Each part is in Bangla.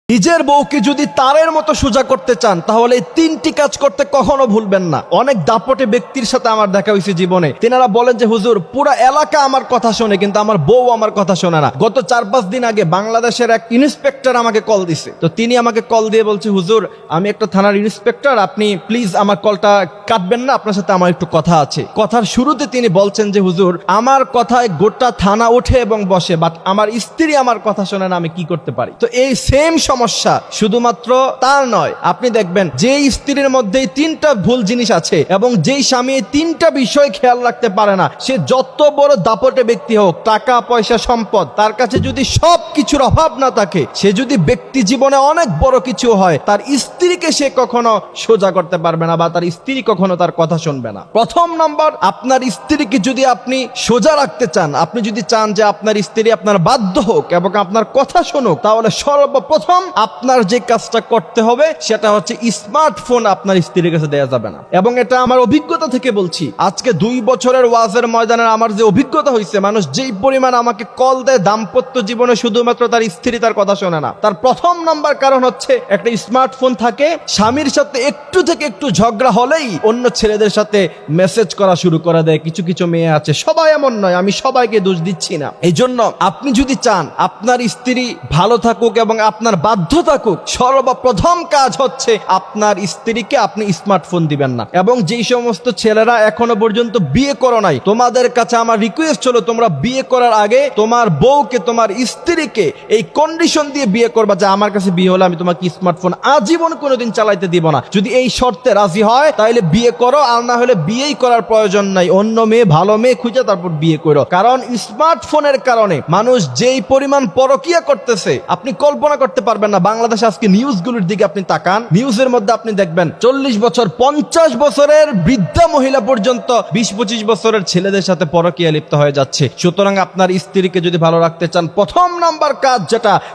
নিজের বউকে যদি তারের মতো সোজা করতে চান তাহলে এই তিনটি কাজ করতে কখনো ভুলবেন না। অনেক দাপটে ব্যক্তির সাথে আমার দেখা হয়েছে জীবনে, তেনারা বলেন যে হুজুর পুরা এলাকা আমার কথা শোনে কিন্তু আমার বউ আমার কথা শোনে না। গত 4-5 দিন আগে বাংলাদেশের এক ইন্সপেক্টর আমাকে কল দিছে। তো তিনি আমাকে কল দিয়ে বলছে, হুজুর আমি একটা থানার ইন্সপেক্টর, আপনি প্লিজ আমার কলটা কাটবেন না, আপনার সাথে আমার একটু কথা আছে। কথার শুরুতে তিনি বলছেন যে হুজুর আমার কথায় গোটা থানা ওঠে এবং বসে, বাট আমার স্ত্রী আমার কথা শোনে না, আমি কি করতে পারি? তো এই সেম সমস্যা শুধুমাত্র তার নয়, আপনি দেখবেন যে স্ত্রীর মধ্যে 3টা ভুল জিনিস আছে এবং যেই স্বামী 3টা বিষয় খেয়াল রাখতে পারে না, সে যত বড় দাপটে ব্যক্তি হোক, টাকা পয়সা সম্পদ, তার কাছে যদি সব কিছুর অভাব না থাকে, সে যদি ব্যক্তি জীবনে অনেক বড় কিছু হয়, তার স্ত্রীকে সে কখনো সোজা করতে পারবে না বা তার স্ত্রী কখনো তার কথা শুনবে না। প্রথম নম্বর, আপনার স্ত্রীকে যদি আপনি সোজা রাখতে চান, আপনি যদি চান যে আপনার স্ত্রী আপনার বাধ্য হোক এবং আপনার কথা শুনুক, তাহলে সর্বপ্রথম আপনার যে কাজটা করতে হবে সেটা হচ্ছে স্মার্টফোন আপনার স্ত্রীর কাছে দেয়া যাবে না। এবং এটা আমার অভিজ্ঞতা থেকে বলছি, আজকে 2 বছরের ওয়াজের ময়দানে আমার যে অভিজ্ঞতা হয়েছে, মানুষ যেই পরিমাণ আমাকে কল দেয় দাম্পত্য জীবনে শুধুমাত্র তার স্ত্রী তার কথা শোনে না, তার প্রথম নাম্বার কারণ হচ্ছে একটা স্মার্টফোন থাকে। স্বামীর সাথে একটু থেকে একটু ঝগড়া হলেই অন্য ছেলেদের সাথে মেসেজ করা শুরু করে দেয়। কিছু কিছু মেয়ে আছে, সবাই এমন নয়, আমি সবাইকে দোষ দিচ্ছি না। এই জন্য আপনি যদি চান আপনার স্ত্রী ভালো থাকুক এবং আপনার বাধ্য থাকুক, সর্বপ্রথম কাজ হচ্ছে আপনার স্ত্রীকে আপনি স্মার্টফোন দিবেন না। এবং যেই সমস্ত ছেলেরা এখনো পর্যন্ত বিয়ে করো নাই, তোমাদের কাছে আমার রিকোয়েস্ট হলো, তোমরা বিয়ে করার আগে তোমার বউকে, তোমার স্ত্রীকে এই কন্ডিশন দিয়ে বিয়ে করবা যে আমার কাছে বিয়ে হলে আমি তোমাকে স্মার্টফোন আজীবন কোনোদিন চালাইতে দিব না। যদি এই শর্তে রাজি হয় তাহলে বিয়ে করো, আর না হলে বিয়েই করার প্রয়োজন নাই, অন্য মেয়ে ভালো মেয়ে খুঁজে তারপর বিয়ে করো। কারণ স্মার্টফোনের কারণে মানুষ যেই পরিমাণ পরকিয়া করতেছে আপনি কল্পনা করতে পারবেন না। বাংলাদেশে আজকে নিউজগুলোর দিকে আপনি তাকান, নিউজের মধ্যে আপনি দেখবেন 40 বছর 50 বছরের বৃদ্ধা মহিলা পর্যন্ত 20-25 বছরের ছেলেদের সাথে পরকিয়া লিপ্ত হয়ে যাচ্ছে। সুতরাং আপনার স্ত্রীকে যদি ভালো রাখতে চান, প্রথম নাম্বার কাজ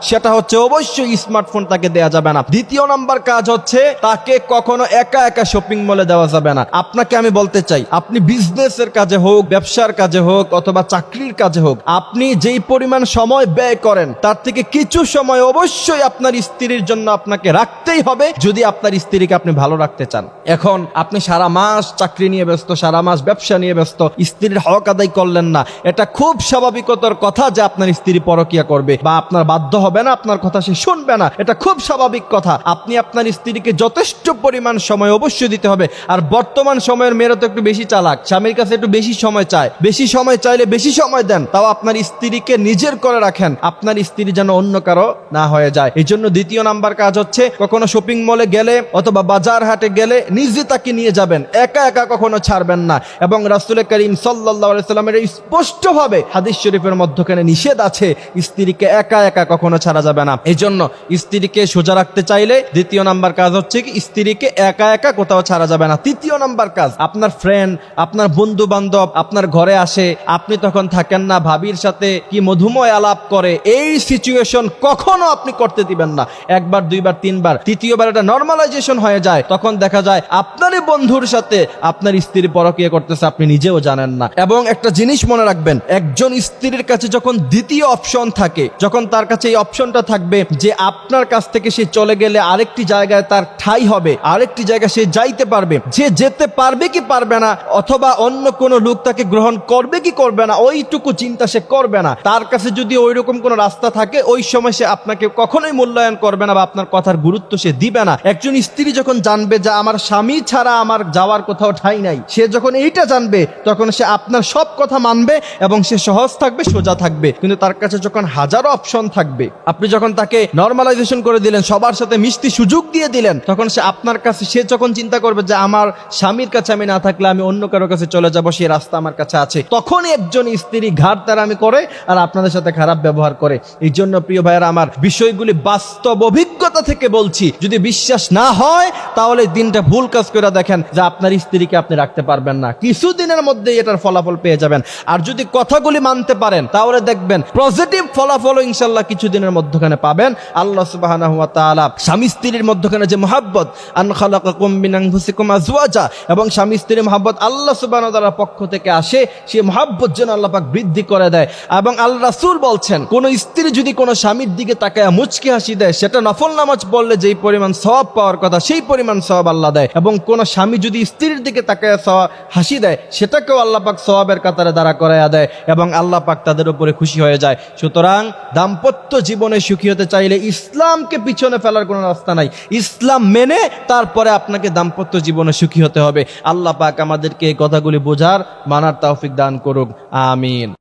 সেটা হচ্ছে অবশ্যই স্মার্টফোন তাকে দেয়া যাবে না। দ্বিতীয় নাম্বার কাজ হচ্ছে তাকে কখনো একা একা শপিং মলে দেওয়া যাবে না। আপনাকে আমি বলতে চাই, আপনি বিজনেসের কাজে হোক, ব্যবসার কাজে হোক অথবা চাকরির কাজে হোক, আপনি যেই পরিমাণ সময় ব্যয় করেন তার থেকে কিছু সময় অবশ্যই আপনার স্ত্রীর জন্য আপনাকে রাখতেই হবে, যদি আপনার স্ত্রীকে আপনি ভালো রাখতে চান। এখন আপনি সারা মাস চাকরি নিয়ে ব্যস্ত, সারা মাস ব্যবসা নিয়ে ব্যস্ত, স্ত্রীর হক আদায় করলেন না। এটা খুব স্বাভাবিকতার কথা যে আপনার স্ত্রী পরকিয়া করবে বা আপনার বাধ্য হবে না, আপনার কথা সে শুনবে না, এটা খুব স্বাভাবিক কথা। আপনি আপনার স্ত্রীকে যথেষ্ট পরিমাণ সময় অবশ্যই দিতে হবে। আর বর্তমান সময়ের মেয়েরা তো একটু বেশি চালাক, স্বামীর কাছে একটু বেশি সময় চায়, বেশি সময় চাইলে বেশি সময় দেন, তাও আপনার স্ত্রীকে নিজের করে রাখেন, আপনার স্ত্রী যেন অন্য কারো না হয়ে যায়। এই জন্য দ্বিতীয় নাম্বার কাজ হচ্ছে কখনো শপিং মলে গেলে অথবা বাজার হাটে গেলে নিজে তাকে নিয়ে যাবেন, একা একা কখনো ছাড়বেন না। এবং রাসূল করিম সাল্লাল্লাহু আলাইহি সাল্লামের স্পষ্টভাবে হাদিস শরীফের মধ্যখানে নিষেধ আছে, স্ত্রীকে একা একা কখনো ছাড়া যাবে না। এই জন্য স্ত্রীকে সোজা রাখতে চাইলে দ্বিতীয় নাম্বার কাজ হচ্ছে কি স্ত্রীকে একা একা কোথাও ছাড়া যাবে না। তৃতীয় নাম্বার কাজ, আপনার ফ্রেন্ড, আপনার বন্ধু বান্ধব আপনার ঘরে আসে, আপনি তখন থাকেন না, ভাবির সাথে কি মধুময় আলাপ করে, এই সিচুয়েশন কখনো আপনি করতে দিবেন না। একবার, দুইবার, তিনবার, তৃতীয়বার এটা নর্মালাইজেশন হয়ে যায়, তখন দেখা যায় আপনারই বন্ধুর সাথে আপনার স্ত্রী পরকিয়া করতেছে, আপনি নিজেও জানেন না। এবং একটা জিনিস মনে রাখবেন, একজন স্ত্রীর কাছে যখন দ্বিতীয় অপশন থাকে, যখন তার কাছে এই অপশনটা থাকবে যে আপনার কাছ থেকে সে চলে গেলে আরেকটি জায়গায় তার ঠাঁই হবে, আরেকটি জায়গায় সে যাইতে পারবে, যে যেতে পারবে কি পারবে না অথবা অন্য কোনো লোক তাকে গ্রহণ করবে কি করবে না, ওইটুকু চিন্তা সে করবে না। তার কাছে যদি ওই রকম কোনো রাস্তা থাকে, ওই সময় সে আপনাকে কখনোই মূল্যায়ন করবে না বা আপনার কথার গুরুত্ব সে দিবে না। একজন স্ত্রী যখন জানবে যে আমার স্বামী ছাড়া আমার যাওয়ার কোথাও ঠাঁই নাই, সে যখন এইটা জানবে তখন সে আপনার সব কথা মানবে এবং সে সহজ থাকবে, সোজা থাকবে। কিন্তু তার কাছে যখন হাজারো অপশন থাকবে, আপনি যখন তাকে নর্মালাইজেশন করে দিলেন, সবার সাথে মিষ্টি সুযোগ দিয়ে দিলেন, তখন সে আপনার কাছে, সে যখন চিন্তা করবে যে আমার স্বামীর কাছে আমি না থাকলে আমি অন্য কারো কাছে চলে যাব, সেই রাস্তা আমার কাছে আছে, তখনই একজন স্ত্রী ঘাড় তারামি করে আর আপনাদের সাথে খারাপ ব্যবহার করে। এই জন্য প্রিয় ভাইয়েরা আমার, বিষয়গুলি বাস্তব অভিজ্ঞতা থেকে বলছি, যদি বিশ্বাস না হয় তাহলে দিনটা ভুল কাজ করে দেখেন যে আপনার স্ত্রীকে আপনি রাখতে পারবেন না, কিছুদিনের মধ্যে এটার ফলাফল পেয়ে যাবেন। আর যদি কথাগুলি মানতে পারেন তাহলে দেখবেন পজিটিভ ফলাফল ইনশাআল্লাহ কিছুদিনের মধ্যখানে পাবেন। আল্লাহ সুবহানাহু ওয়া তাআলা স্বামী স্ত্রীর মধ্যখানে যে মহব্বত, আন খালাকাকুম মিন আনফুসিকুম আজওয়াজা, এবং স্বামী স্ত্রীর মহব্বত আল্লাহ সুবহানাহু ওয়া তাআলার পক্ষ থেকে আসে, সেই মহব্বত যেন আল্লাহ পাক বৃদ্ধি করে দেয়। এবং আল্লাহ রাসূল বলছেন, কোন স্ত্রী যদি কোন স্বামীর দিকে তাকায় মুচকি হাসি হাসি দেয়, সেটা নফল নামাজ পড়লে যেই পরিমাণ সওয়াব পাওয়ার কথা সেই পরিমাণ সওয়াব আল্লাহ দেয়। এবং কোন স্বামী যদি স্ত্রীর দিকে তাকায় হাসি দেয়, সেটাকেও আল্লাহ পাক সওয়াবের কাতারে দাঁড়া করাইয়া দেয় এবং আল্লাহ পাক তাদের উপরে খুশি হয়ে যায়। সুতরাং দাম্পত্য জীবনে সুখী হতে চাইলে ইসলামকে পিছনে ফেলার কোনো রাস্তা নাই। ইসলাম মেনে তারপরে আপনাকে দাম্পত্য জীবনে সুখী হতে হবে। আল্লাহ পাক আমাদেরকে এই কথাগুলি বোঝার, মানার তৌফিক দান করুক। আমিন।